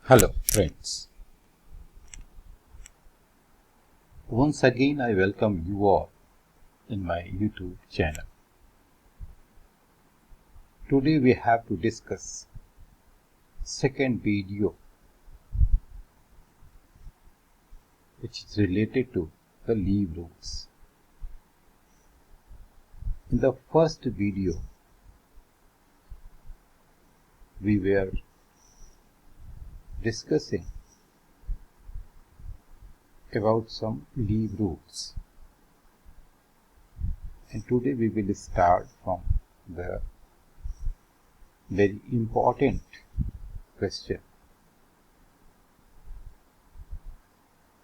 Hello friends, once again I welcome you all in my YouTube channel. Today we have to discuss second video which is related to the leave rules. In the first video we were discussing about some leave rules, and today we will start from the very important question.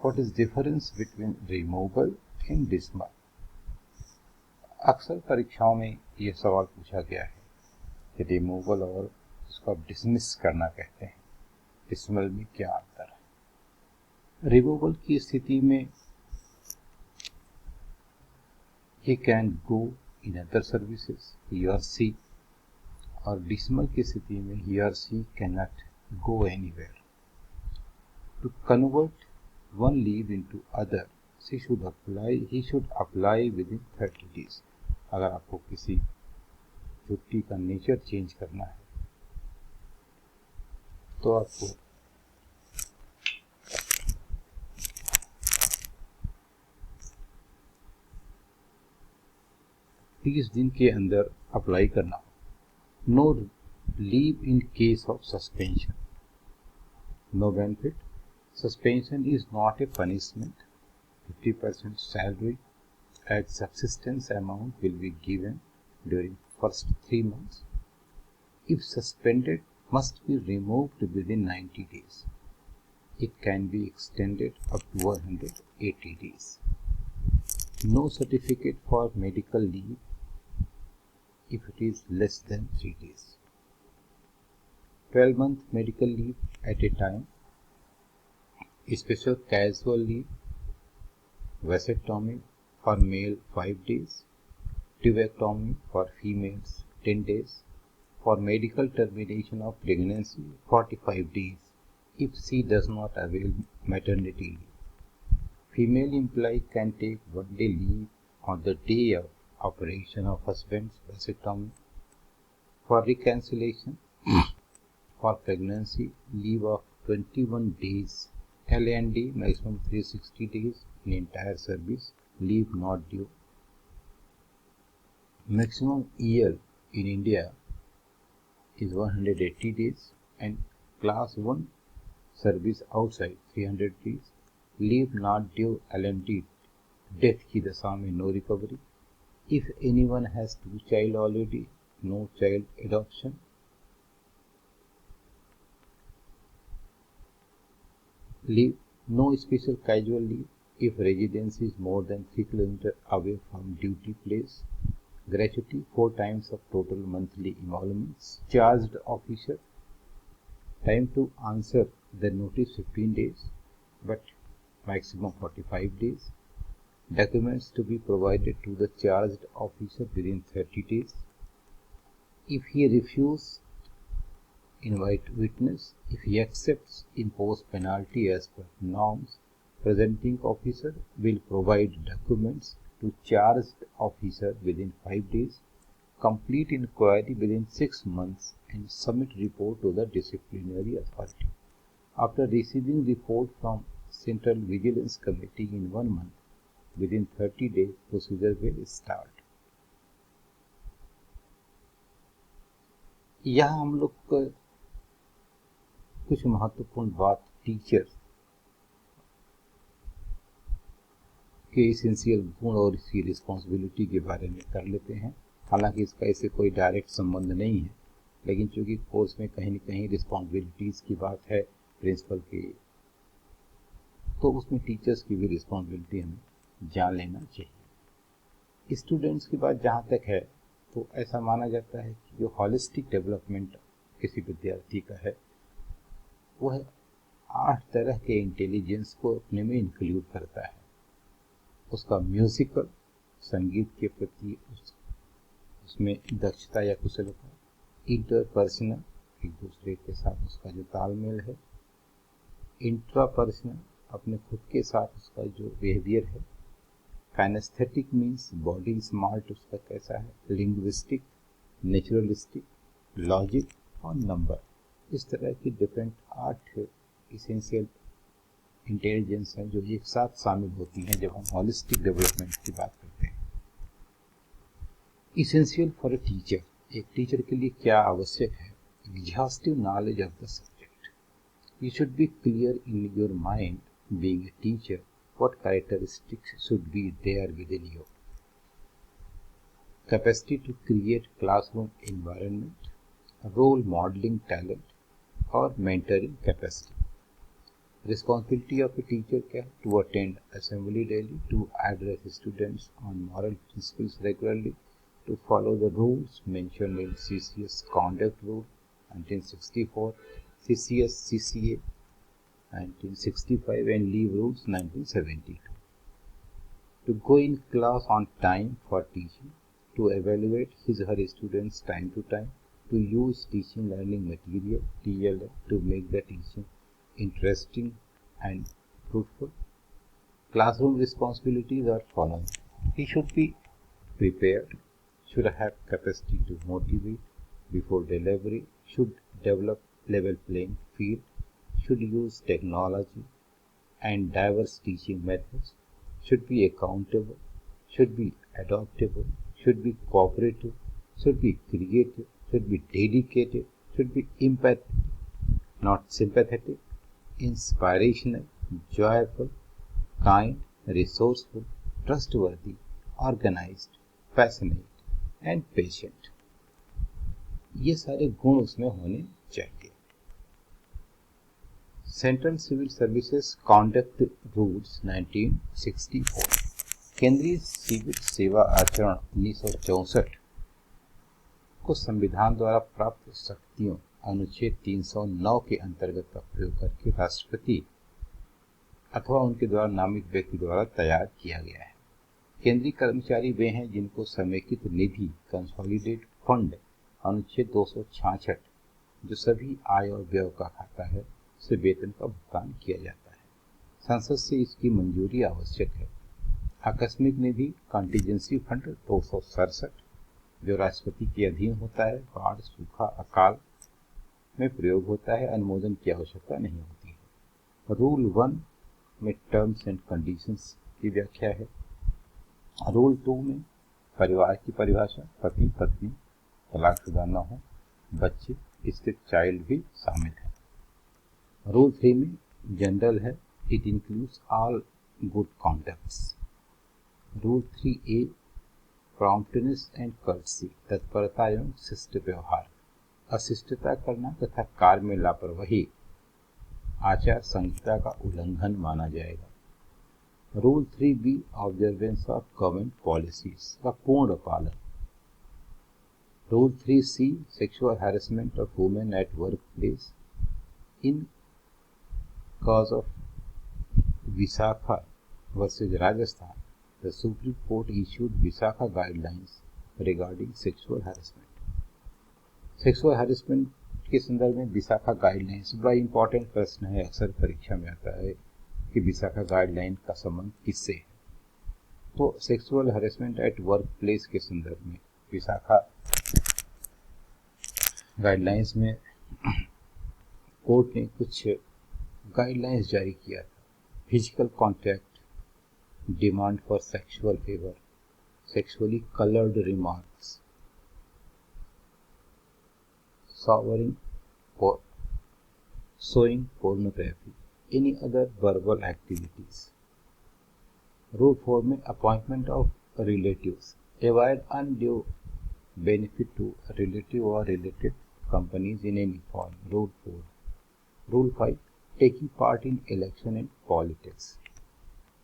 What is difference between removal and dismal? अक्सर परीक्षाओं में यह सवाल पूछा गया है कि removal और उसको आप डिसमिस करना कहते हैं, डिसमल में क्या अंतर है। रिमूवल की स्थिति में he can go in other services he or she, और डिसमल की स्थिति में he or she can not go anywhere. To convert one leave into other he should apply within 30 days। अगर आपको किसी छुट्टी का नेचर चेंज करना है तो आपको 30 दिन के अंदर अप्लाई करना हो। No leave in case of suspension, no benefit. Suspension is not a punishment. 50% salary as subsistence amount will be given during first 3 months. If suspended, must be removed within 90 days. It can be extended up to 180 days. No certificate for medical leave if it is less than 3 days. 12-month medical leave at a time. Special casual leave. Vasectomy for male 5 days, tubectomy for females 10 days, for medical termination of pregnancy 45 days if she does not avail maternity leave. Female employee can take 1 day leave on the day of operation of husband's vasectomy. For reconciliation for pregnancy, leave of 21 days, L&D maximum 360 days in entire service, leave not due. Maximum EL in India is 180 days and class 1 service outside 300 days. Leave not due L&D death की दशा में no recovery. If anyone has 2 child already, no child adoption. Leave, no special casual leave if residence is more than 3 km away from duty place. Gratuity 4 times of total monthly emoluments. Charged officer, time to answer the notice 15 days but maximum 45 days. Documents to be provided to the charged officer within 30 days. If he refuses, invite witness. If he accepts, impose penalty as per norms. Presenting officer will provide documents to charged officer within 5 days. Complete inquiry within 6 months and submit report to the disciplinary authority. After receiving report from Central Vigilance Committee in 1 month, within 30 days procedure will start. यहाँ हम लोग कुछ महत्वपूर्ण बात teacher के essential गुण और इसकी रिस्पॉन्सिबिलिटी के बारे में कर लेते हैं। हालांकि इसका ऐसे कोई डायरेक्ट संबंध नहीं है, लेकिन चूंकि कोर्स में कहीं न कहीं रिस्पॉन्सिबिलिटीज़ की बात है प्रिंसिपल की, तो उसमें टीचर्स की भी रिस्पॉन्सिबिलिटी हमें जान लेना चाहिए। स्टूडेंट्स की बात जहाँ तक है तो ऐसा माना जाता है कि जो हॉलिस्टिक डेवलपमेंट किसी विद्यार्थी का है वह 8 तरह के इंटेलिजेंस को अपने में इंक्लूड करता है। उसका म्यूजिकल, संगीत के प्रति उसमें दक्षता या कुशलता, इंटरपर्सनल, एक दूसरे के साथ उसका जो तालमेल है, इंट्रापर्सनल, अपने खुद के साथ उसका जो बिहेवियर है। काइनेस्थेटिक मीन्स बॉडी स्मार्ट उसका कैसा है। लिंग्विस्टिक, नेचुरलिस्टिक, लॉजिक और नंबर, इस तरह की डिफरेंट 8 इसेंशियल इंटेलिजेंस हैं जो एक साथ शामिल होती हैं जब हम हॉलिस्टिक डेवलपमेंट की बात करते हैं। इसेंशियल फॉर अ टीचर, एक टीचर के लिए क्या आवश्यक है। Exhaustive knowledge of the subject, you should be clear in your mind being a teacher what characteristics should be there within you. Capacity to create classroom environment, role modeling talent और mentoring capacity. Responsibility of a teacher क्या है? To attend assembly daily, to address students on moral principles regularly, to follow the rules mentioned in CCS Conduct Rule 1964, CCS CCA 1965 and Leave Rules 1972. To go in class on time for teaching, to evaluate his or her students time to time, to use teaching learning material TLM to make the teaching interesting and fruitful. Classroom responsibilities are following. He should be prepared, should have capacity to motivate before delivery, should develop level playing field, should use technology and diverse teaching methods, should be accountable, should be adaptable, should be cooperative, should be creative, should be dedicated, should be empathic, not sympathetic, inspirational, joyful, kind, resourceful, trustworthy, organized, passionate and patient. ये सारे गुण उसमें होने चाहिए। Central civil services conduct rules 1964, केंद्रीय civil सेवा आचरण 1964 को संविधान द्वारा प्राप्त शक्तियों अनुच्छेद 309 के अंतर्गत का प्रयोग करके राष्ट्रपति अथवा उनके द्वारा नामित व्यक्ति द्वारा तैयार किया गया है। केंद्रीय कर्मचारी वे हैं जिनको समेकित निधि कंसोलिडेट फंड अनुच्छेद 266 जो सभी आय और व्यय का खाता है से वेतन का भुगतान किया जाता है। संसद से इसकी मंजूरी आवश्यक है। आकस्मिक निधि कंटीजेंसी फंड 267 जो राष्ट्रपति के अधीन होता है, बाढ़, सूखा, अकाल में प्रयोग होता है, अनुमोदन की आवश्यकता नहीं होती है। रूल 1 में टर्म्स एंड कंडीशंस की व्याख्या है। रूल 2 में परिवार की परिभाषा, पति पत्नी, तलाकशुदा न हो, बच्चे, स्थित चाइल्ड भी शामिल है। रूल 3 में जनरल है, it includes all good conducts. Rule 3A promptness and courtesy, तत्परता एवं शिष्ट व्यवहार, अशिष्टता करना तथा कार्य में लापरवाही आचार संहिता का उल्लंघन माना जाएगा। Rule 3B observance of government policies का पूर्ण पालन। Rule 3C sexual harassment of women at work place. In cause of Visakha versus Rajasthan, the Supreme Court issued Visakha guidelines regarding sexual harassment. Sexual harassment के संदर्भ में Vishakha guidelines बड़ा important प्रश्न है, अक्सर परीक्षा में आता है कि विशाखा गाइडलाइन का संबंध किससे है। तो sexual harassment at work place के संदर्भ में विशाखा गाइडलाइंस में कोर्ट ने कुछ गाइडलाइंस जारी किया था। Physical contact, demand for sexual favour, sexually coloured remarks, showing pornography, any other verbal activities. Rule 4 में appointment of relatives, avoid undue benefit to relative और related companies in any form. Rule 4। Rule 5 taking part in election and politics.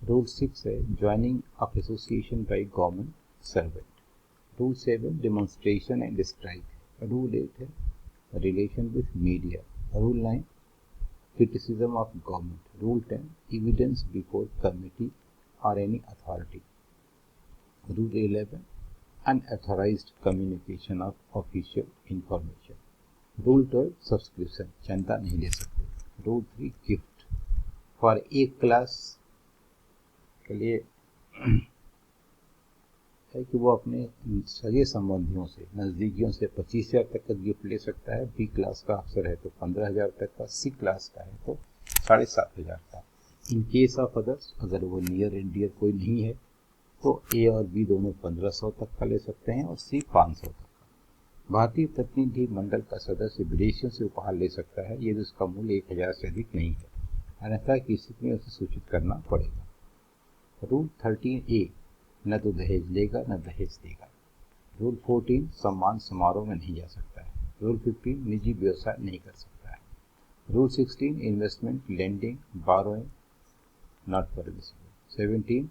Rule 6 है joining of association by government servant. Rule 7 demonstration and strike. Rule 8 है relation with media. Rule 9 criticism of government. Rule 10 evidence before committee or any authority. Rule 11 unauthorized communication of official information. Rule 12 subscription, चंदा नहीं ले सकते। Rule 3 gift, for एक class के लिए है कि वो अपने सगे संबंधियों से, नज़दीकियों से 25,000 तक का गिफ्ट ले सकता है। बी क्लास का अफसर है तो 15,000 तक का, सी क्लास का है तो 7,500 का। इन केस ऑफ अदर्स, अगर वो नियर एंड डियर कोई नहीं है तो ए और बी दोनों 1,500 तक का ले सकते हैं और सी 500 तक का। भारतीय प्रतिनिधि मंडल का सदस्य विदेशियों से उपहार ले सकता है यदि उसका मूल्य 1,000 से अधिक नहीं है, अन्यथा की स्थिति में उसे सूचित करना पड़ेगा। रूल 13A, न तो दहेज लेगा न दहेज देगा। रूल 14, सम्मान समारोह में नहीं जा सकता है। रूल 15, निजी व्यवसाय नहीं कर सकता है। Rule 16, investment, lending, burrowing not permissible. 17,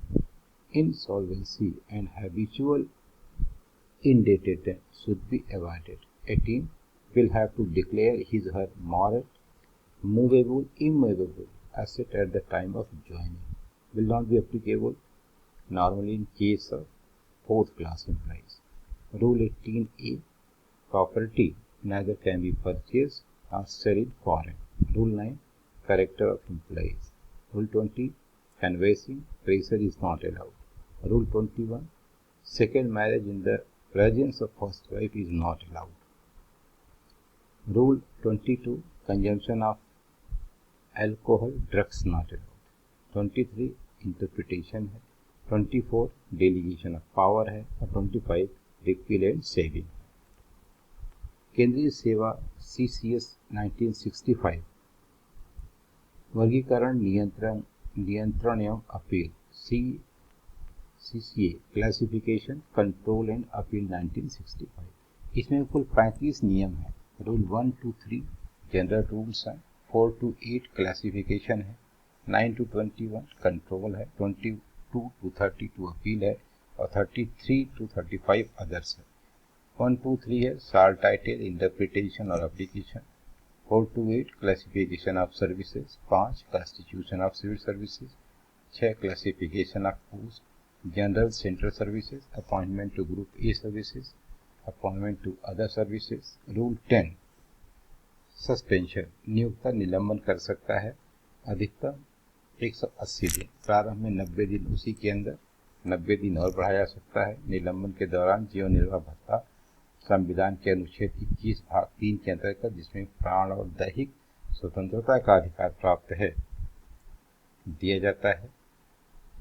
insolvency and habitual indebtedness should be avoided. 18, will have to declare his or her moral, movable, immovable asset at the time of joining. Will not be applicable normally in case of fourth class employees. Rule 18A, property neither can be purchased nor sold in foreign. Rule 9, character of employees. Rule 20, canvassing, pressure is not allowed. Rule 21, second marriage in the presence of first wife is not allowed. Rule 22, consumption of alcohol, drugs not allowed. 23, interpretation है। 24, delegation of power है और 25, repeal and saving। केंद्रीय सेवा CCS 1965, वर्गीकरण, नियंत्रण एवं appeal CCA, classification, control and appeal 1965। इसमें कुल 35 नियम है। रूल 1 to 3 जनरल रूल्स हैं, 4 to 8 क्लासिफिकेशन है, 9 to 21 कंट्रोल है, 22 to 32 अपील है और 33 to 35 अदर्स है। 1 to 3 है साल टाइटल, इंटरप्रिटेशन और application. 4 to 8 classification of services. 5 constitution of civil services. 6 classification of post, general central services, appointment to group A services, appointment to other services. Rule 10, suspension, नियोक्ता निलंबन कर सकता है अधिकतम 180 दिन। प्रारंभ में 90 दिन, उसी के अंदर 90 दिन और बढ़ाया जा सकता है। निलंबन के दौरान जीवन निर्वाह भत्ता संविधान के अनुच्छेद 21 भाग 3 के अंतर्गत, जिसमें प्राण और दैहिक स्वतंत्रता का अधिकार प्राप्त है, दिया जाता है।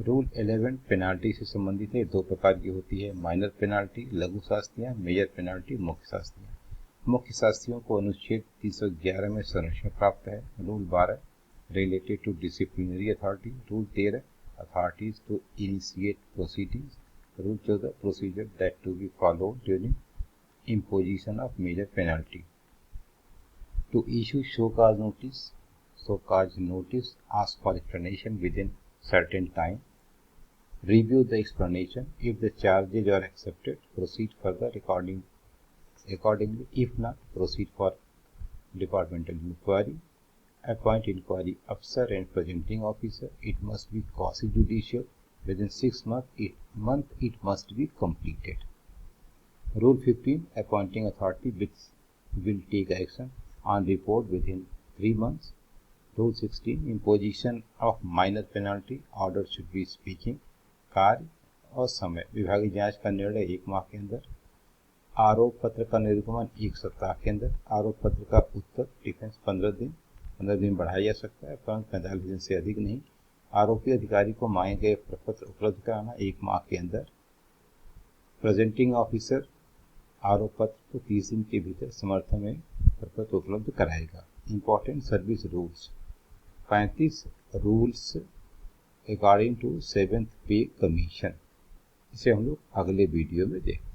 रूल 11, पेनाल्टी से संबंधित है। 2 प्रकार की होती है, माइनर पेनाल्टी, लघु शास्तियाँ, मेजर पेनाल्टी, मुख्य शास्तियाँ। मुख्य शास्तियों को अनुच्छेद 311 में संरक्षण प्राप्त है। Rule 12, related to disciplinary authority. Rule 13, authorities to initiate proceedings. Rule 14, procedure that to be followed during imposition of major penalty. To issue show cause notice, ask for explanation within certain time, review the explanation. If the charges are accepted, proceed further accordingly. If not, proceed for departmental inquiry. Appoint inquiry officer and presenting officer. It must be quasi-judicial. Within 6 months it must be completed. Rule 15, appointing authority which will take action on report within 3 months. Rule 16, imposition of minor penalty. Order should be speaking. कार्य और समय, विभागीय जांच का निर्णय 1 माह के अंदर। आरोप पत्र का निरूपण 1 सप्ताह के अंदर। आरोप पत्र का उत्तर डिफेंस 15 दिन बढ़ाया जा सकता है, परंतु 45 दिन से अधिक नहीं। आरोपी अधिकारी को मांगे गए प्रपत्र उपलब्ध कराना 1 माह के अंदर। प्रेजेंटिंग ऑफिसर आरोप पत्र को 30 दिन के भीतर समर्थन में प्रपत्र उपलब्ध कराएगा। Important service rules, 35 rules according to 7th pay commission. इसे हम लोग अगले वीडियो में देखते हैं।